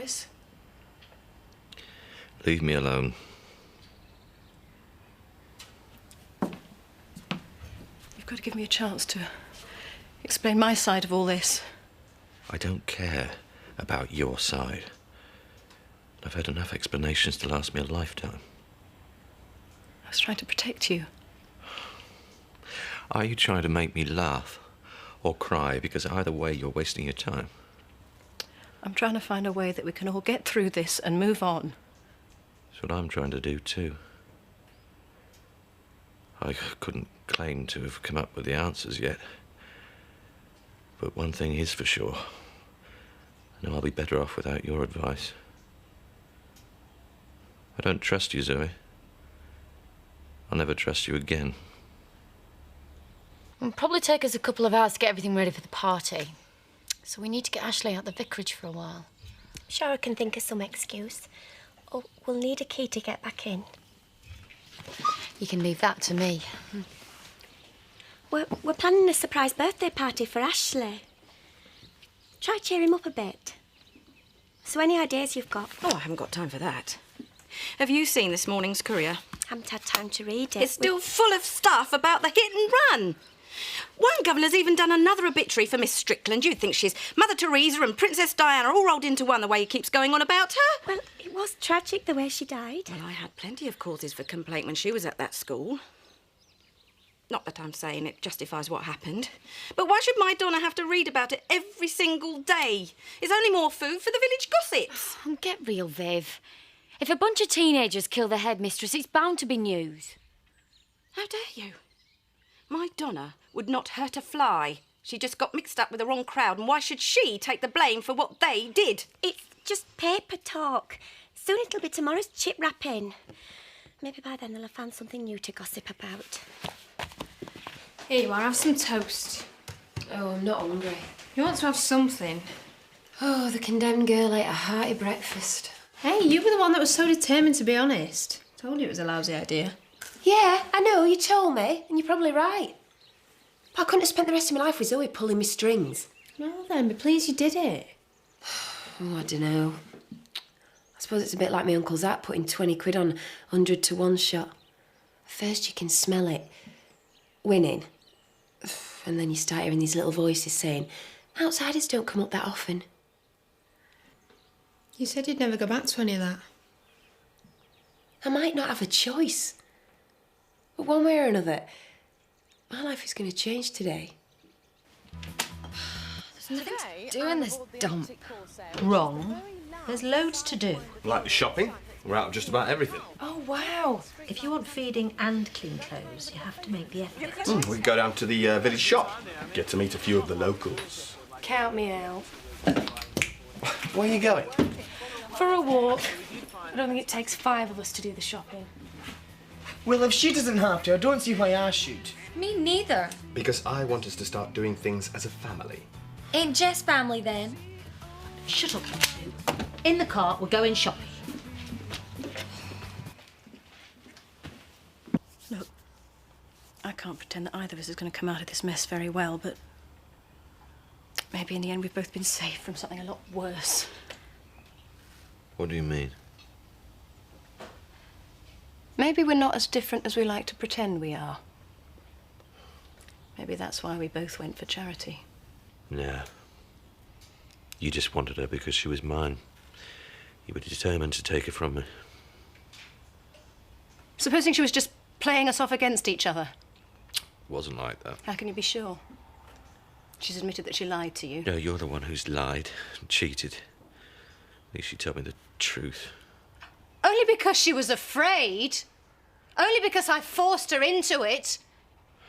Chris. Leave me alone. You've got to give me a chance to explain my side of all this. I don't care about your side. I've had enough explanations to last me a lifetime. I was trying to protect you. Are you trying to make me laugh or cry? Because either way, you're wasting your time. I'm trying to find a way that we can all get through this and move on. That's what I'm trying to do, too. I couldn't claim to have come up with the answers yet. But one thing is for sure. I know I'll be better off without your advice. I don't trust you, Zoe. I'll never trust you again. It'll probably take us a couple of hours to get everything ready for the party. So we need to get Ashley out the vicarage for a while. Sure, I can think of some excuse. Oh, we'll need a key to get back in. You can leave that to me. We're planning a surprise birthday party for Ashley. Try to cheer him up a bit. So any ideas you've got? Oh, I haven't got time for that. Have you seen this morning's Courier? Haven't had time to read it. It's still full of stuff about the hit and run. One governor's even done another obituary for Miss Strickland. You'd think she's Mother Teresa and Princess Diana all rolled into one the way he keeps going on about her. Well, it was tragic the way she died. Well, I had plenty of causes for complaint when she was at that school. Not that I'm saying it justifies what happened. But why should my Donna have to read about it every single day? It's only more food for the village gossips. Oh, get real, Viv. If a bunch of teenagers kill the headmistress, it's bound to be news. How dare you? My Donna would not hurt a fly. She just got mixed up with the wrong crowd, and why should she take the blame for what they did? It's just paper talk. Soon it'll be tomorrow's chip wrapping. Maybe by then they'll have found something new to gossip about. Here you are, have some toast. Oh, I'm not hungry. You want to have something? Oh, the condemned girl ate a hearty breakfast. Hey, you were the one that was so determined to be honest. Told you it was a lousy idea. Yeah, I know, you told me, and you're probably right. But I couldn't have spent the rest of my life with Zoe pulling me strings. Well then, be pleased you did it. Oh, I don't know. I suppose it's a bit like my Uncle Zach putting 20 quid on 100 to 1 shot. First you can smell it, winning. And then you start hearing these little voices saying, outsiders don't come up that often. You said you'd never go back to any of that. I might not have a choice. But one way or another, my life is going to change today. There's nothing to do in this dump. Wrong. There's loads to do. Like the shopping, we're out of just about everything. Oh, wow. If you want feeding and clean clothes, you have to make the effort. We can go down to the village shop, get to meet a few of the locals. Count me out. Where are you going? For a walk. I don't think it takes 5 of us to do the shopping. Well, if she doesn't have to, I don't see why I should. Me neither. Because I want us to start doing things as a family. Ain't Jess family then? Shut up, you two. In the car, we're going shopping. Look, I can't pretend that either of us is going to come out of this mess very well, but maybe in the end we've both been saved from something a lot worse. What do you mean? Maybe we're not as different as we like to pretend we are. Maybe that's why we both went for charity. Yeah. You just wanted her because she was mine. You were determined to take her from me. Supposing she was just playing us off against each other? Wasn't like that. How can you be sure? She's admitted that she lied to you. No, you're the one who's lied and cheated. At least she told me the truth. Only because she was afraid. Only because I forced her into it.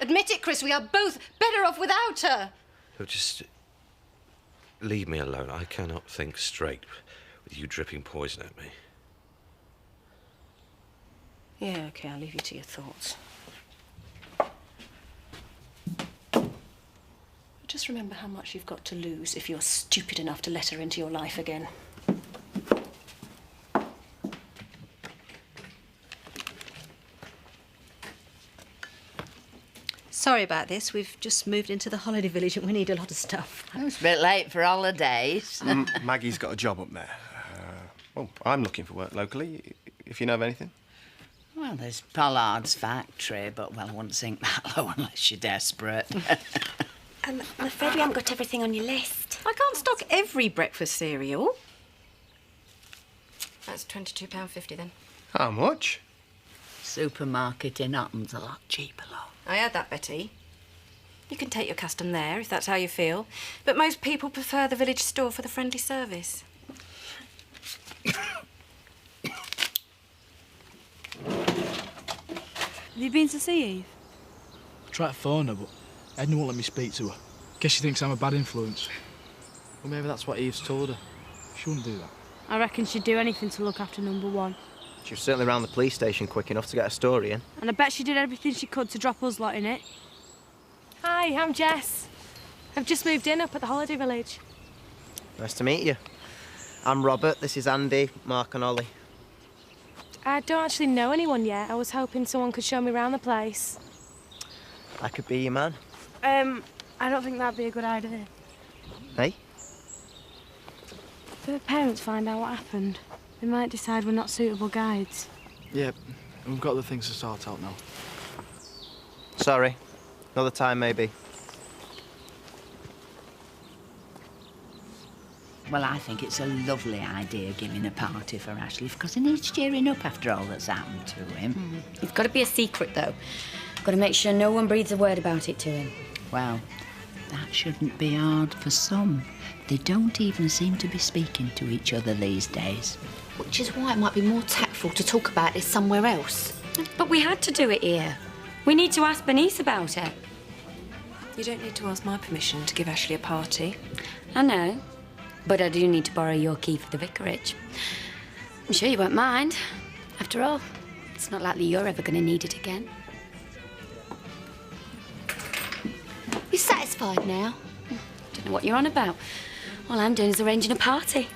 Admit it, Chris, we are both better off without her. So just leave me alone. I cannot think straight with you dripping poison at me. Yeah, OK, I'll leave you to your thoughts. Just remember how much you've got to lose if you're stupid enough to let her into your life again. Sorry about this. We've just moved into the holiday village and we need a lot of stuff. It's a bit late for holidays. Maggie's got a job up there. Well, I'm looking for work locally, if you know of anything. Well, there's Pollard's factory, but, well, I wouldn't sink that low unless you're desperate. I'm afraid we haven't got everything on your list. I can't stock every breakfast cereal. That's £22.50 then. How much? Supermarket in Upton's a lot cheaper, love. I heard that, Betty. You can take your custom there if that's how you feel, but most people prefer the village store for the friendly service. Have you been to see Eve? I tried to phone her, but Edna won't let me speak to her. Guess she thinks I'm a bad influence. Well, maybe that's what Eve's told her. She wouldn't do that. I reckon she'd do anything to look after number one. She was certainly round the police station quick enough to get a story in. And I bet she did everything she could to drop us lot in it. Hi, I'm Jess. I've just moved in up at the holiday village. Nice to meet you. I'm Robert, this is Andy, Mark and Ollie. I don't actually know anyone yet. I was hoping someone could show me around the place. I could be your man. I don't think that'd be a good idea. Hey? If the parents find out what happened, they might decide we're not suitable guides. Yeah, and we've got the things to sort out now. Sorry. Another time, maybe. Well, I think it's a lovely idea giving a party for Ashley, because he needs cheering up after all that's happened to him. It's got to be a secret, though. Got to make sure no one breathes a word about it to him. Well, that shouldn't be hard for some. They don't even seem to be speaking to each other these days. Which is why it might be more tactful to talk about this somewhere else. But we had to do it here. We need to ask Bernice about it. You don't need to ask my permission to give Ashley a party. I know. But I do need to borrow your key for the vicarage. I'm sure you won't mind. After all, it's not likely you're ever going to need it again. You satisfied now? Don't know what you're on about. All I'm doing is arranging a party.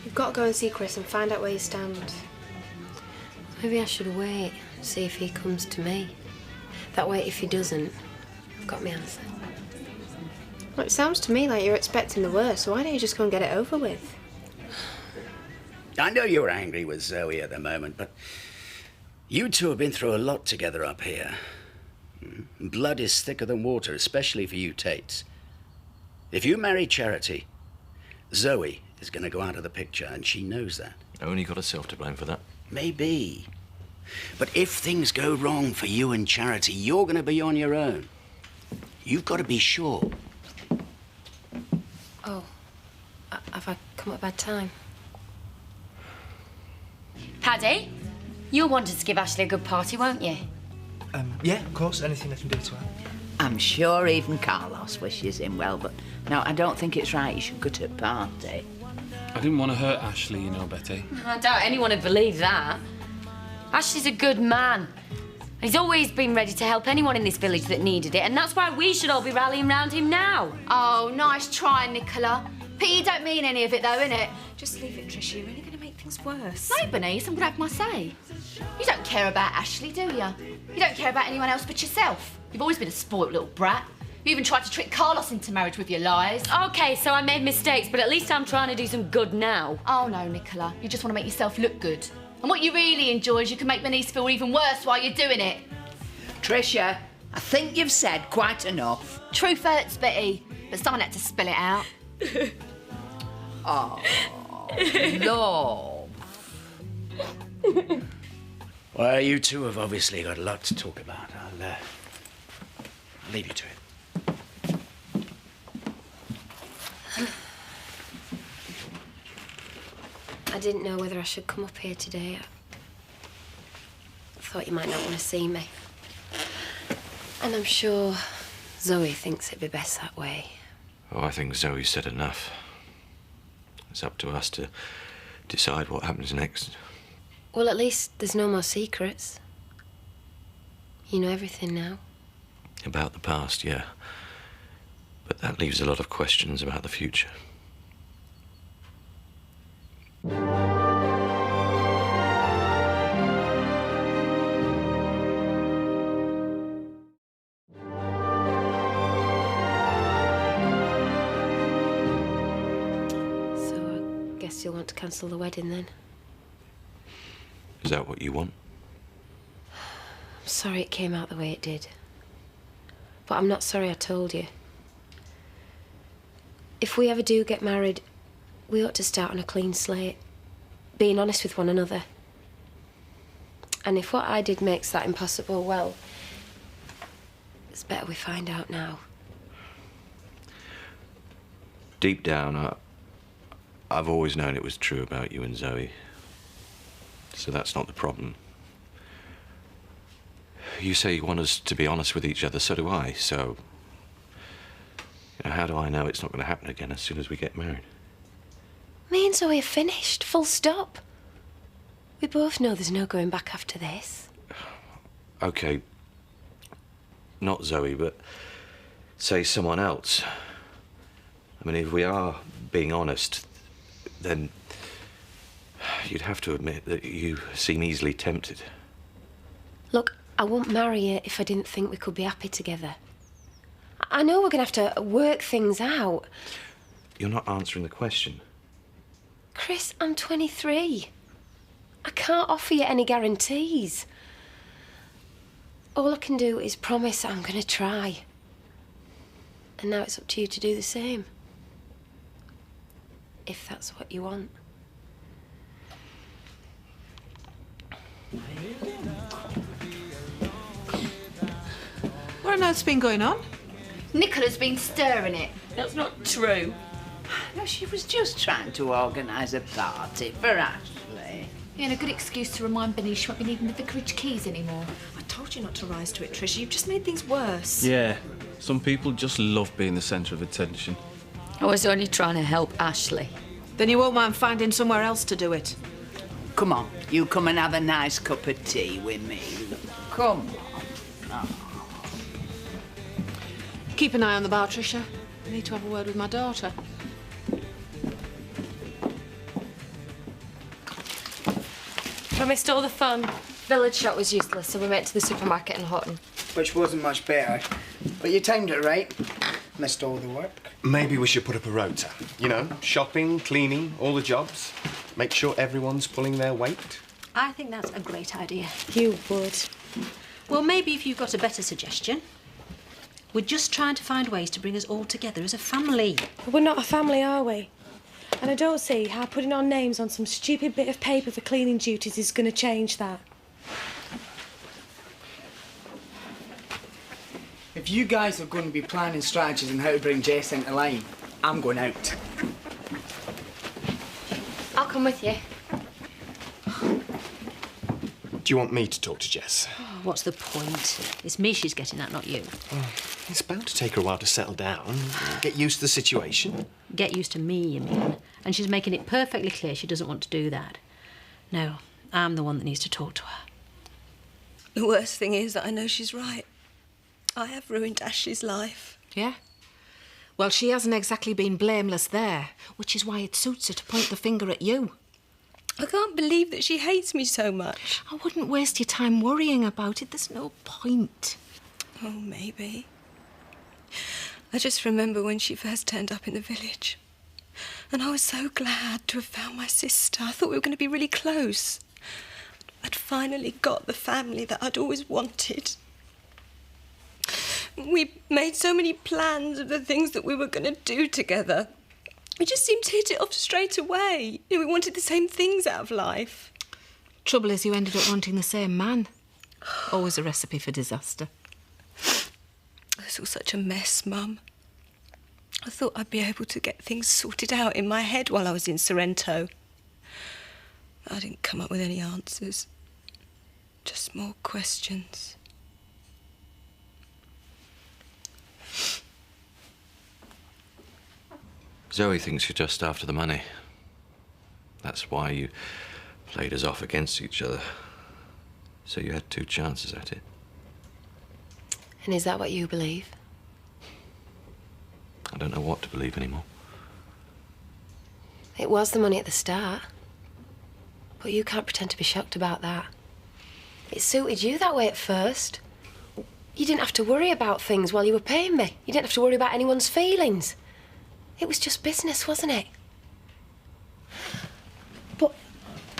You've got to go and see Chris and find out where you stand. Maybe I should wait, see if he comes to me. That way, if he doesn't, I've got my answer. Well, it sounds to me like you're expecting the worst, so why don't you just go and get it over with? I know you're angry with Zoe at the moment, but you two have been through a lot together up here. Blood is thicker than water, especially for you Tates. If you marry Charity, Zoe is going to go out of the picture, and she knows that. Only got herself to blame for that. Maybe. But if things go wrong for you and Charity, you're going to be on your own. You've got to be sure. Oh, have I come at a bad time? Paddy, you'll want us to give Ashley a good party, won't you? Yeah, of course, anything I can do to her. I'm sure even Carlos wishes him well, but no, I don't think it's right you should go to a party. I didn't want to hurt Ashley, you know, Betty. I doubt anyone would believe that. Ashley's a good man. He's always been ready to help anyone in this village that needed it, and that's why we should all be rallying round him now. Oh, nice try, Nicola. Pete, you don't mean any of it, though, innit? Just leave it, Trish. You're only going to make things worse. No, Bernice, I'm going to have my say. You don't care about Ashley, do you? You don't care about anyone else but yourself. You've always been a spoilt little brat. You even tried to trick Carlos into marriage with your lies. OK, so I made mistakes, but at least I'm trying to do some good now. Oh, no, Nicola. You just want to make yourself look good. And what you really enjoy is you can make Bernice feel even worse while you're doing it. Tricia, I think you've said quite enough. Truth hurts, Betty, but someone had to spill it out. Oh, love. Well, you two have obviously got a lot to talk about. I'll leave you to it. I didn't know whether I should come up here today. I thought you might not want to see me. And I'm sure Zoe thinks it'd be best that way. Oh, I think Zoe said enough. It's up to us to decide what happens next. Well, at least there's no more secrets. You know everything now. About the past, yeah. But that leaves a lot of questions about the future. suppose you'll want to cancel the wedding then. Is that what you want? I'm sorry it came out the way it did. But I'm not sorry I told you. If we ever do get married, we ought to start on a clean slate, being honest with one another. And if what I did makes that impossible, well, it's better we find out now. Deep down, I've always known it was true about you and Zoe. So that's not the problem. You say you want us to be honest with each other, so do I, so... You know, how do I know it's not going to happen again as soon as we get married? Me and Zoe are finished, full stop. We both know there's no going back after this. Okay, not Zoe, but say someone else. I mean, if we are being honest, then you'd have to admit that you seem easily tempted. Look, I wouldn't marry you if I didn't think we could be happy together. I know we're going to have to work things out. You're not answering the question. Chris, I'm 23. I can't offer you any guarantees. All I can do is promise I'm going to try. And now it's up to you to do the same. If that's what you want. What on earth's been going on? Nicola's been stirring it. That's not true. No, she was just trying to organise a party for Ashley. Yeah, and a good excuse to remind Benny she won't be needing the vicarage keys anymore. I told you not to rise to it, Trish. You've just made things worse. Yeah, some people just love being the centre of attention. I was only trying to help Ashley. Then you won't mind finding somewhere else to do it. Come on, you come and have a nice cup of tea with me. Come on. Oh. Keep an eye on the bar, Tricia. I need to have a word with my daughter. I missed all the fun. Village shop was useless, so we went to the supermarket in Houghton. Which wasn't much better. But you timed it right. Missed all the work. Maybe we should put up a rota. You know, shopping, cleaning, all the jobs. Make sure everyone's pulling their weight. I think that's a great idea. You would. Well, maybe if you've got a better suggestion. We're just trying to find ways to bring us all together as a family. We're not a family, are we? And I don't see how putting our names on some stupid bit of paper for cleaning duties is going to change that. If you guys are going to be planning strategies on how to bring Jess into line, I'm going out. I'll come with you. Do you want me to talk to Jess? Oh, what's the point? It's me she's getting at, not you. It's bound to take her a while to settle down, get used to the situation. Get used to me, you mean? And she's making it perfectly clear she doesn't want to do that. No, I'm the one that needs to talk to her. The worst thing is that I know she's right. I have ruined Ashley's life. Yeah? Well, she hasn't exactly been blameless there, which is why it suits her to point the finger at you. I can't believe that she hates me so much. I wouldn't waste your time worrying about it. There's no point. Oh, maybe. I just remember when she first turned up in the village. And I was so glad to have found my sister. I thought we were going to be really close. I'd finally got the family that I'd always wanted. We made so many plans of the things that we were going to do together. We just seemed to hit it off straight away. You know, we wanted the same things out of life. Trouble is, you ended up wanting the same man. Always a recipe for disaster. It's all such a mess, Mum. I thought I'd be able to get things sorted out in my head while I was in Sorrento. I didn't come up with any answers. Just more questions. Zoe thinks you're just after the money. That's why you played us off against each other. So you had two chances at it. And is that what you believe? I don't know what to believe anymore. It was the money at the start. But you can't pretend to be shocked about that. It suited you that way at first. You didn't have to worry about things while you were paying me. You didn't have to worry about anyone's feelings. It was just business, wasn't it?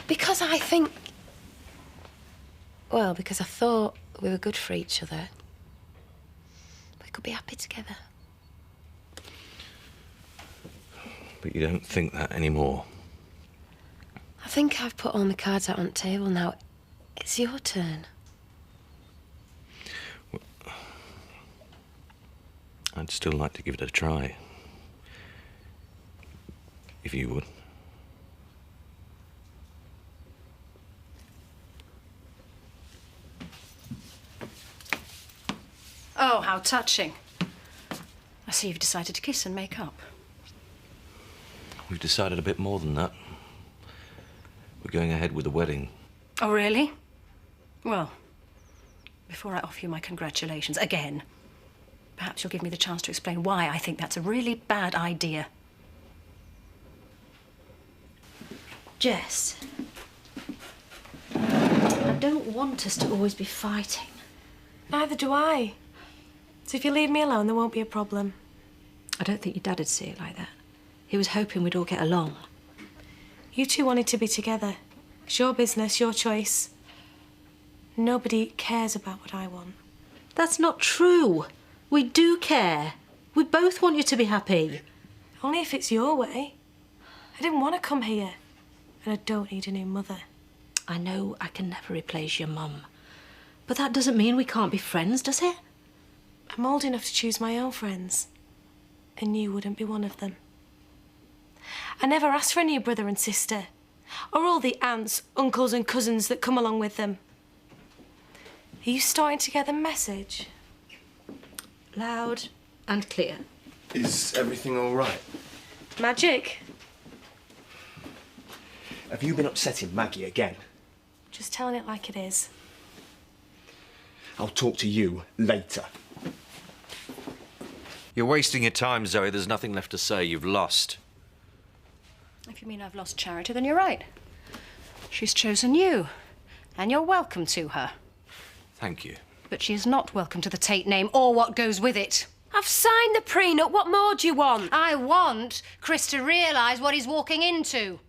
Because I think... Well, because I thought we were good for each other. We could be happy together. But you don't think that anymore. I think I've put all my cards out on the table now. It's your turn. Well, I'd still like to give it a try. If you would. Oh, how touching. I see you've decided to kiss and make up. We've decided a bit more than that. We're going ahead with the wedding. Oh, really? Well, before I offer you my congratulations again, perhaps you'll give me the chance to explain why I think that's a really bad idea. Jess, I don't want us to always be fighting. Neither do I. So if you leave me alone, there won't be a problem. I don't think your dad'd see it like that. He was hoping we'd all get along. You two wanted to be together. It's your business, your choice. Nobody cares about what I want. That's not true. We do care. We both want you to be happy. Only if it's your way. I didn't want to come here. And I don't need a new mother. I know I can never replace your mum. But that doesn't mean we can't be friends, does it? I'm old enough to choose my own friends. And you wouldn't be one of them. I never asked for a new brother and sister. Or all the aunts, uncles and cousins that come along with them. Are you starting to get the message? Loud and clear. Is everything all right? Magic. Have you been upsetting Maggie again? Just telling it like it is. I'll talk to you later. You're wasting your time, Zoe. There's nothing left to say. You've lost. If you mean I've lost Charity, then you're right. She's chosen you, and you're welcome to her. Thank you. But she is not welcome to the Tate name or what goes with it. I've signed the prenup. What more do you want? I want Chris to realise what he's walking into.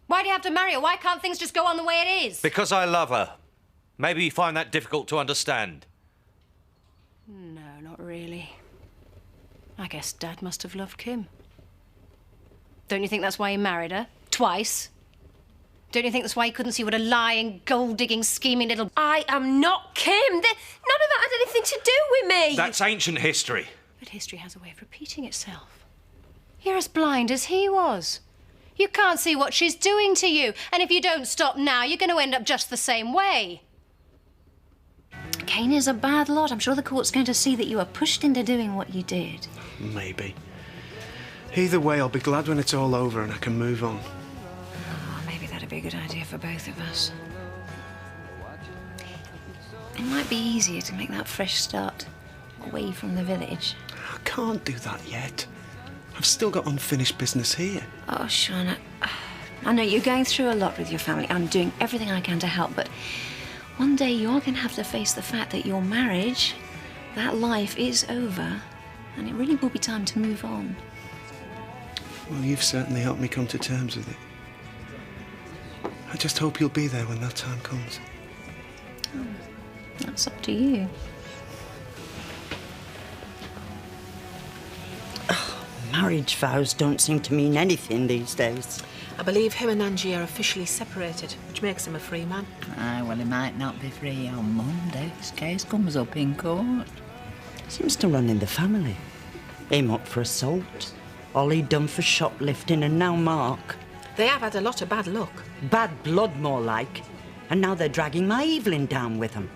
Why do you have to marry her? Why can't things just go on the way it is? Because I love her. Maybe you find that difficult to understand. No, not really. I guess Dad must have loved Kim. Don't you think that's why he married her? Twice? Don't you think that's why he couldn't see what a lying, gold-digging, scheming little... I am not Kim. None of that had anything to do with me. That's ancient history. But history has a way of repeating itself. You're as blind as he was. You can't see what she's doing to you. And if you don't stop now, you're going to end up just the same way. Kane is a bad lot. I'm sure the court's going to see that you were pushed into doing what you did. Maybe. Either way, I'll be glad when it's all over and I can move on. Oh, maybe that'd be a good idea for both of us. It might be easier to make that fresh start away from the village. I can't do that yet. I've still got unfinished business here. Oh, Sean, I know you're going through a lot with your family. I'm doing everything I can to help, but one day you're going to have to face the fact that your marriage, that life is over, and it really will be time to move on. Well, you've certainly helped me come to terms with it. I just hope you'll be there when that time comes. Oh, that's up to you. Marriage vows don't seem to mean anything these days. I believe him and Angie are officially separated, which makes him a free man. Aye, well, he might not be free on Monday. His case comes up in court. Seems to run in the family. Him up for assault, Ollie done for shoplifting, and now Mark. They have had a lot of bad luck. Bad blood, more like. And now they're dragging my Evelyn down with them.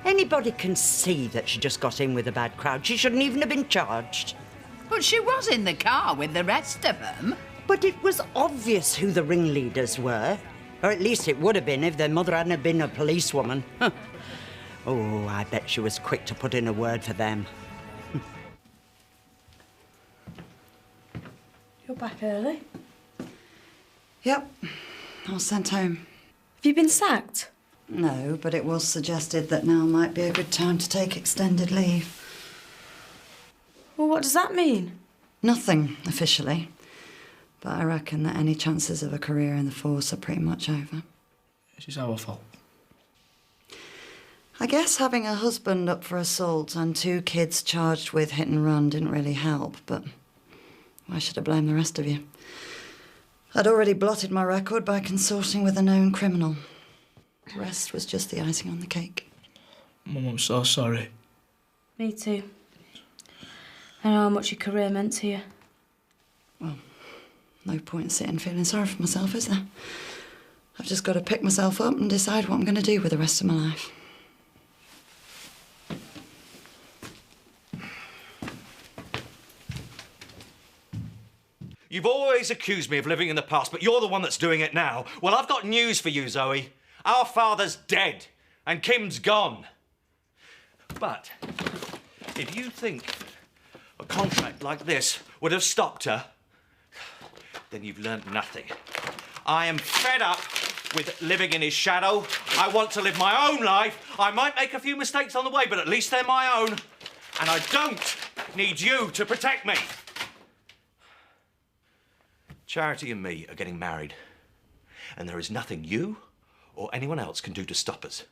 Anybody can see that she just got in with a bad crowd. She shouldn't even have been charged. But she was in the car with the rest of them. But it was obvious who the ringleaders were. Or at least it would have been if their mother hadn't been a policewoman. Oh, I bet she was quick to put in a word for them. You're back early. Yep, I was sent home. Have you been sacked? No, but it was suggested that now might be a good time to take extended leave. Well, what does that mean? Nothing, officially. But I reckon that any chances of a career in the force are pretty much over. This is our fault. I guess having a husband up for assault and 2 kids charged with hit and run didn't really help, but why should I blame the rest of you? I'd already blotted my record by consorting with a known criminal. The rest was just the icing on the cake. Mum, I'm so sorry. Me too. I know how much your career meant to you. Well, no point in sitting feeling sorry for myself, is there? I've just got to pick myself up and decide what I'm going to do with the rest of my life. You've always accused me of living in the past, but you're the one that's doing it now. Well, I've got news for you, Zoe. Our father's dead, and Kim's gone. But if you think a contract like this would have stopped her, then you've learned nothing. I am fed up with living in his shadow. I want to live my own life. I might make a few mistakes on the way, but at least they're my own. And I don't need you to protect me. Charity and me are getting married, and there is nothing you or anyone else can do to stop us.